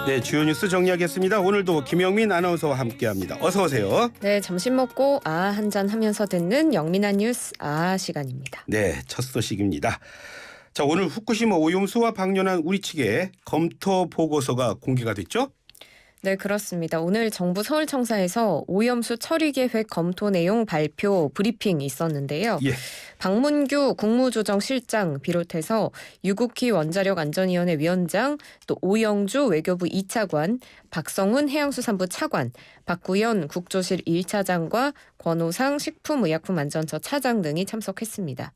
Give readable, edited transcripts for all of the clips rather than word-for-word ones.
네, 주요 뉴스 정리하겠습니다. 오늘도 김영민 아나운서와 함께합니다. 어서 오세요. 네, 점심 먹고 한잔 하면서 듣는 영민한 뉴스 시간입니다. 네, 첫 소식입니다. 자, 오늘 후쿠시마 오염수와 방류한 우리 측의 검토 보고서가 공개가 됐죠? 네, 그렇습니다. 오늘 정부 서울청사에서 오염수 처리 계획 검토 내용 발표 브리핑이 있었는데요. 예. 박문규 국무조정실장 비롯해서 유국희 원자력안전위원회 위원장, 또 오영주 외교부 2차관, 박성훈 해양수산부 차관, 박구현 국조실 1차장과 권오상 식품의약품안전처 차장 등이 참석했습니다.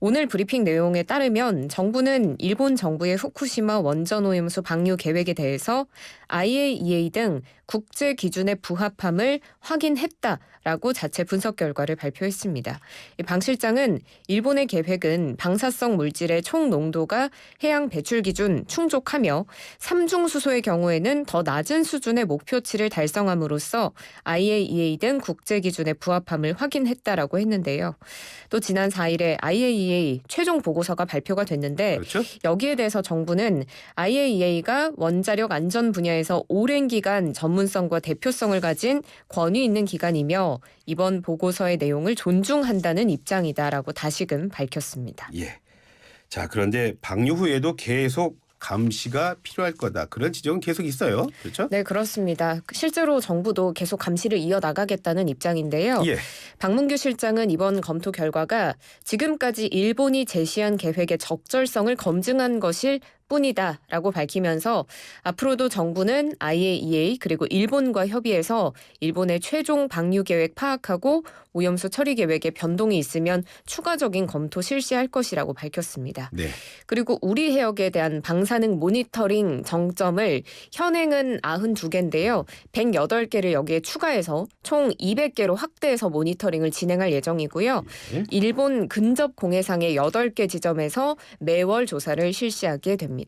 오늘 브리핑 내용에 따르면 정부는 일본 정부의 후쿠시마 원전오염수 방류 계획에 대해서 IAEA 등 국제 기준에 부합함을 확인했다라고 자체 분석 결과를 발표했습니다. 방 실장은 일본의 계획은 방사성 물질의 총 농도가 해양 배출 기준 충족하며 삼중수소의 경우에는 더 낮은 수준의 목표치를 달성함으로써 IAEA 등 국제 기준에 부합함을 확인했다라고 했는데요. 또 지난 4일에 IAEA 최종 보고서가 발표가 됐는데 그렇죠? 여기에 대해서 정부는 IAEA가 원자력 안전 분야에서 오랜 기간 전문성과 대표성을 가진 권위 있는 기관이며 이번 보고서의 내용을 존중한다는 입장이다라고 다시금 밝혔습니다. 예. 자, 그런데 방류 후에도 계속 감시가 필요할 거다. 그런 지적은 계속 있어요. 그렇죠? 네, 그렇습니다. 실제로 정부도 계속 감시를 이어나가겠다는 입장인데요. 예. 박문규 실장은 이번 검토 결과가 지금까지 일본이 제시한 계획의 적절성을 검증한 것일 뿐이다라고 밝히면서 앞으로도 정부는 IAEA 그리고 일본과 협의해서 일본의 최종 방류 계획 파악하고 오염수 처리 계획에 변동이 있으면 추가적인 검토 실시할 것이라고 밝혔습니다. 네. 그리고 우리 해역에 대한 방사능 모니터링 정점을 현행은 92개인데요. 108개를 여기에 추가해서 총 200개로 확대해서 모니터링을 진행할 예정이고요. 예. 일본 근접 공해상의 8개 지점에서 매월 조사를 실시하게 됩니다.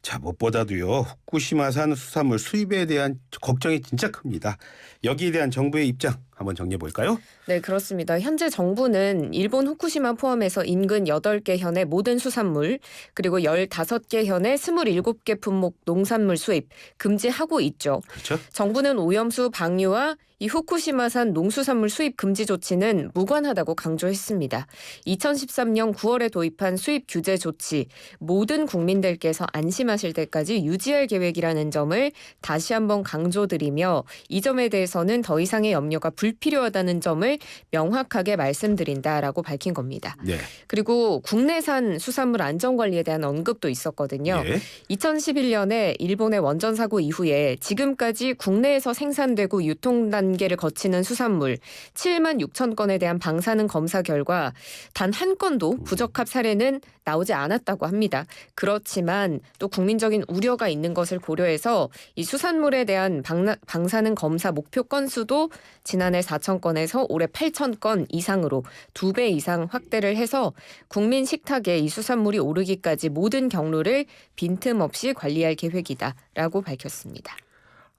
자, 무엇보다도요. 후쿠시마산 수산물 수입에 대한 걱정이 진짜 큽니다. 여기에 대한 정부의 입장 한번 정리해 볼까요? 네, 그렇습니다. 현재 정부는 일본 후쿠시마 포함해서 인근 8개 현의 모든 수산물 그리고 15개 현의 27개 품목 농산물 수입 금지하고 있죠. 그렇죠? 정부는 오염수 방류와 이 후쿠시마산 농수산물 수입 금지 조치는 무관하다고 강조했습니다. 2013년 9월에 도입한 수입 규제 조치 모든 국민들께서 안심하실 때까지 유지할 계획이라는 점을 다시 한번 강조드리며 이 점에 대해서는 더 이상의 염려가 불필요하다는 점을 명확하게 말씀드린다라고 밝힌 겁니다. 네. 그리고 국내산 수산물 안전관리에 대한 언급도 있었거든요. 예. 2011년에 일본의 원전 사고 이후에 지금까지 국내에서 생산되고 유통 단계를 거치는 수산물 7만 6천 건에 대한 방사능 검사 결과 단 한 건도 부적합 사례는 나오지 않았다고 합니다. 그렇지만 또 국민적인 우려가 있는 것을 고려해서 이 수산물에 대한 방사능 검사 목표 건수도 지난해 4천 건에서 올해 8천 건 이상으로 2배 이상 확대를 해서 국민 식탁에 이 수산물이 오르기까지 모든 경로를 빈틈없이 관리할 계획이다라고 밝혔습니다.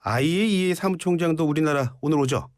IAEA 사무총장도 우리나라 오늘 오죠?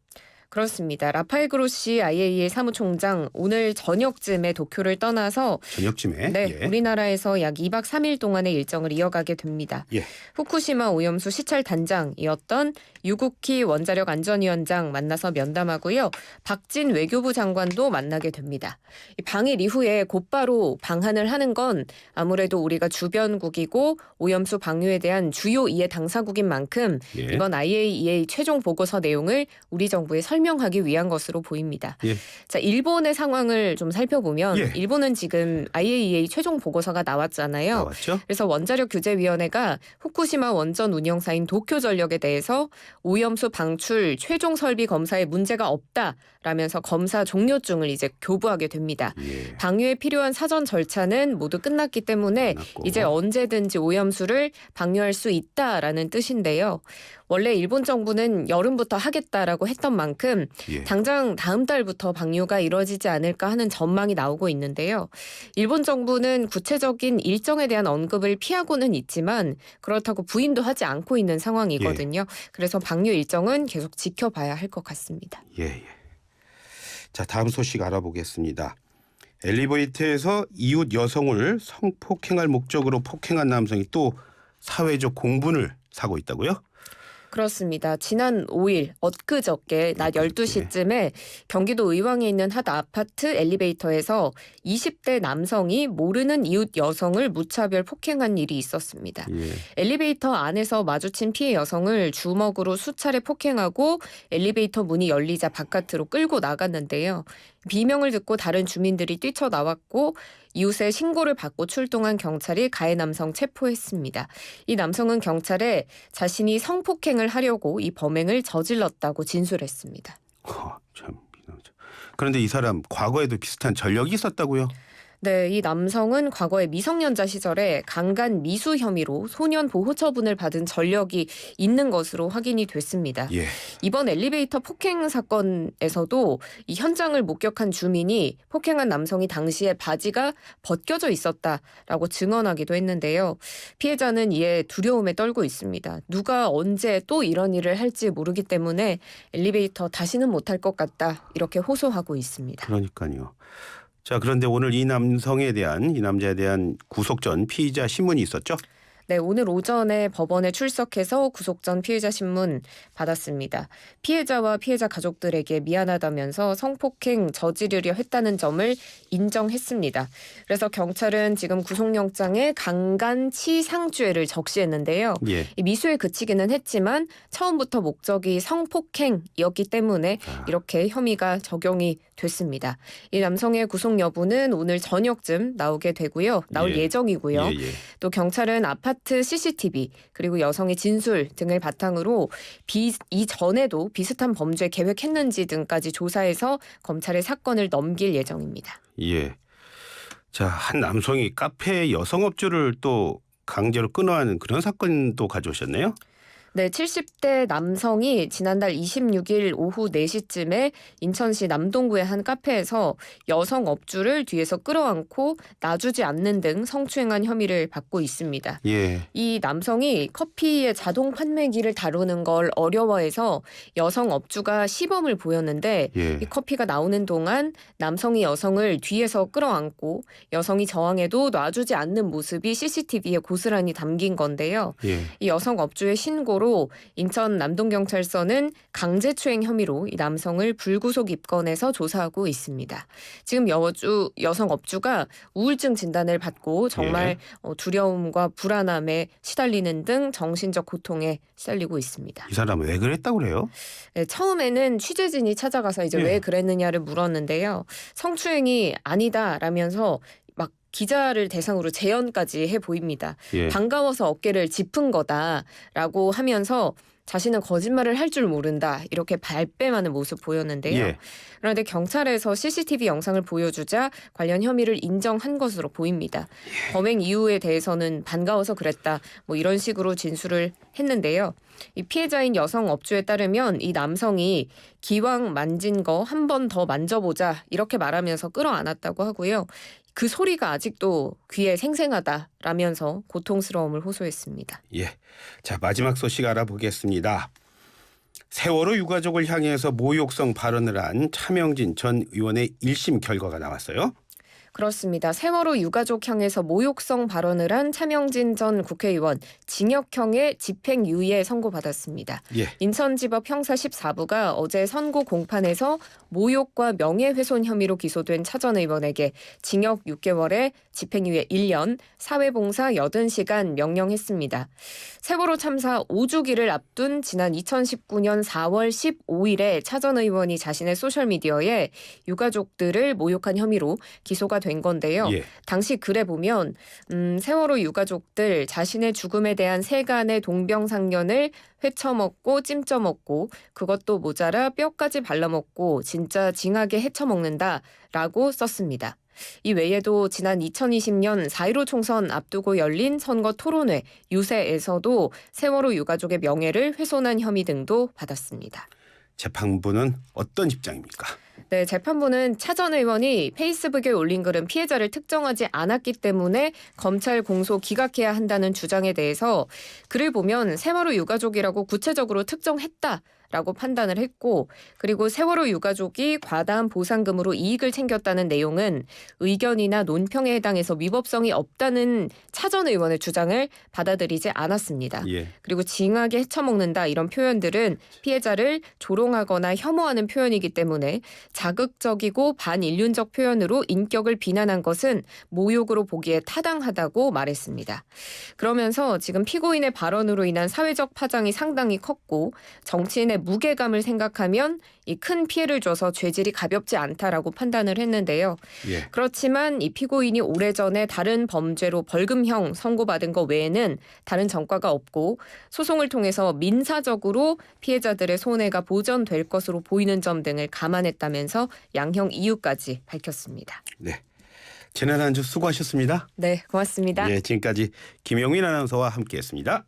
그렇습니다. 라파엘 그로시 IAEA 사무총장 오늘 저녁쯤에 도쿄를 떠나서 저녁쯤에. 네, 예. 우리나라에서 약 2박 3일 동안의 일정을 이어가게 됩니다. 예. 후쿠시마 오염수 시찰 단장이었던 유국희 원자력 안전위원장 만나서 면담하고요. 박진 외교부 장관도 만나게 됩니다. 방일 이후에 곧바로 방한을 하는 건 아무래도 우리가 주변국이고 오염수 방류에 대한 주요 이해 당사국인 만큼 예. 이번 IAEA 최종 보고서 내용을 우리 정부에 설명하기 위한 것으로 보입니다. 예. 자, 일본의 상황을 좀 살펴보면 예. 일본은 지금 IAEA 최종 보고서가 나왔잖아요. 나왔죠? 그래서 원자력 규제위원회가 후쿠시마 원전 운영사인 도쿄전력에 대해서 오염수 방출 최종 설비 검사에 문제가 없다라면서 검사 종료증을 이제 교부하게 됩니다. 예. 방류에 필요한 사전 절차는 모두 끝났기 때문에 끝났고. 이제 언제든지 오염수를 방류할 수 있다라는 뜻인데요. 원래 일본 정부는 여름부터 하겠다라고 했던 만큼 예. 당장 다음 달부터 방류가 이뤄지지 않을까 하는 전망이 나오고 있는데요. 일본 정부는 구체적인 일정에 대한 언급을 피하고는 있지만 그렇다고 부인도 하지 않고 있는 상황이거든요. 그래서 방류 일정은 계속 지켜봐야 할 것 같습니다. 예. 자, 다음 소식 알아보겠습니다. 엘리베이터에서 이웃 여성을 성폭행할 목적으로 폭행한 남성이 또 사회적 공분을 사고 있다고요? 그렇습니다. 지난 5일 엊그저께 낮 12시쯤에 경기도 의왕에 있는 한 아파트 엘리베이터에서 20대 남성이 모르는 이웃 여성을 무차별 폭행한 일이 있었습니다. 예. 엘리베이터 안에서 마주친 피해 여성을 주먹으로 수차례 폭행하고 엘리베이터 문이 열리자 바깥으로 끌고 나갔는데요. 비명을 듣고 다른 주민들이 뛰쳐나왔고 이웃의 신고를 받고 출동한 경찰이 가해 남성 체포했습니다. 이 남성은 경찰에 자신이 성폭행을 하려고 이 범행을 저질렀다고 진술했습니다. 참. 그런데 이 사람 과거에도 비슷한 전력이 있었다고요? 네, 이 남성은 과거에 미성년자 시절에 강간 미수 혐의로 소년 보호 처분을 받은 전력이 있는 것으로 확인이 됐습니다. 예. 이번 엘리베이터 폭행 사건에서도 이 현장을 목격한 주민이 폭행한 남성이 당시에 바지가 벗겨져 있었다라고 증언하기도 했는데요. 피해자는 이에 두려움에 떨고 있습니다. 누가 언제 또 이런 일을 할지 모르기 때문에 엘리베이터 다시는 못할 것 같다 이렇게 호소하고 있습니다. 그러니까요. 자, 그런데 오늘 이 남자에 대한 구속 전 피의자 신문이 있었죠? 네, 오늘 오전에 법원에 출석해서 구속 전 피해자 신문 받았습니다. 피해자와 피해자 가족들에게 미안하다면서 성폭행 저지르려 했다는 점을 인정했습니다. 그래서 경찰은 지금 구속영장에 강간치상죄를 적시했는데요. 예. 이 미수에 그치기는 했지만 처음부터 목적이 성폭행이었기 때문에 이렇게 혐의가 적용이 됐습니다. 이 남성의 구속 여부는 오늘 저녁쯤 나올 예정이고요. 예. 또 경찰은 아파트 CCTV 그리고 여성의 진술 등을 바탕으로 이전에도 비슷한 범죄 계획했는지 등까지 조사해서 검찰에 사건을 넘길 예정입니다. 예. 자, 한 남성이 카페 여성업주를 또 강제로 끊어하는 그런 사건도 가져오셨네요. 네, 70대 남성이 지난달 26일 오후 4시쯤에 인천시 남동구의 한 카페에서 여성 업주를 뒤에서 끌어안고 놔주지 않는 등 성추행한 혐의를 받고 있습니다. 예. 이 남성이 커피의 자동 판매기를 다루는 걸 어려워해서 여성 업주가 시범을 보였는데 예. 이 커피가 나오는 동안 남성이 여성을 뒤에서 끌어안고 여성이 저항해도 놔주지 않는 모습이 CCTV에 고스란히 담긴 건데요. 예. 이 여성 업주의 신고로 인천 남동경찰서는 강제추행 혐의로 이 남성을 불구속 입건해서 조사하고 있습니다. 지금 여성 업주가 우울증 진단을 받고 정말 두려움과 불안함에 시달리는 등 정신적 고통에 시달리고 있습니다. 이 사람은 왜 그랬다고 그래요? 네, 처음에는 취재진이 찾아가서 이제 왜 그랬느냐를 물었는데요. 성추행이 아니다라면서 막 기자를 대상으로 재연까지 해 보입니다. 예. 반가워서 어깨를 짚은 거다라고 하면서 자신은 거짓말을 할 줄 모른다 이렇게 발뺌하는 모습 보였는데요. 예. 그런데 경찰에서 CCTV 영상을 보여주자 관련 혐의를 인정한 것으로 보입니다. 범행 이유에 대해서는 반가워서 그랬다 뭐 이런 식으로 진술을 했는데요. 이 피해자인 여성 업주에 따르면 이 남성이 기왕 만진 거 한 번 더 만져보자 이렇게 말하면서 끌어안았다고 하고요. 그 소리가 아직도 귀에 생생하다라면서 고통스러움을 호소했습니다. 예. 자, 마지막 소식 알아보겠습니다. 세월호 유가족을 향해서 모욕성 발언을 한 차명진 전 의원의 1심 결과가 나왔어요. 그렇습니다. 세월호 유가족 향해서 모욕성 발언을 한 차명진 전 국회의원 징역형의 집행유예 선고받았습니다. 예. 인천지법 형사 14부가 어제 선고 공판에서 모욕과 명예훼손 혐의로 기소된 차 전 의원에게 징역 6개월에 집행유예 1년, 사회봉사 80시간 명령했습니다. 세월호 참사 5주기를 앞둔 지난 2019년 4월 15일에 차 전 의원이 자신의 소셜미디어에 유가족들을 모욕한 혐의로 기소가 된 건데요. 예. 당시 글에 보면 세월호 유가족들 자신의 죽음에 대한 세간의 동병상련을 회쳐먹고 찜쪄먹고 그것도 모자라 뼈까지 발라먹고 진짜 징하게 헤쳐먹는다라고 썼습니다. 이 외에도 지난 2020년 4.15 총선 앞두고 열린 선거 토론회 유세에서도 세월호 유가족의 명예를 훼손한 혐의 등도 받았습니다. 재판부는 어떤 입장입니까? 네, 재판부는 차 전 의원이 페이스북에 올린 글은 피해자를 특정하지 않았기 때문에 검찰 공소 기각해야 한다는 주장에 대해서 글을 보면 세월호 유가족이라고 구체적으로 특정했다. 라고 판단을 했고 그리고 세월호 유가족이 과다한 보상금으로 이익을 챙겼다는 내용은 의견이나 논평에 해당해서 위법성이 없다는 차 전 의원의 주장을 받아들이지 않았습니다. 예. 그리고 징하게 헤쳐먹는다 이런 표현들은 피해자를 조롱하거나 혐오하는 표현이기 때문에 자극적이고 반인륜적 표현으로 인격을 비난한 것은 모욕으로 보기에 타당하다고 말했습니다. 그러면서 지금 피고인의 발언으로 인한 사회적 파장이 상당히 컸고 정치인의 무게감을 생각하면 이 큰 피해를 줘서 죄질이 가볍지 않다라고 판단을 했는데요. 예. 그렇지만 이 피고인이 오래전에 다른 범죄로 벌금형 선고받은 것 외에는 다른 전과가 없고 소송을 통해서 민사적으로 피해자들의 손해가 보전될 것으로 보이는 점 등을 감안했다면서 양형 이유까지 밝혔습니다. 네. 지난 한 주 수고하셨습니다. 네, 고맙습니다. 예, 지금까지 김영민 아나운서와 함께했습니다.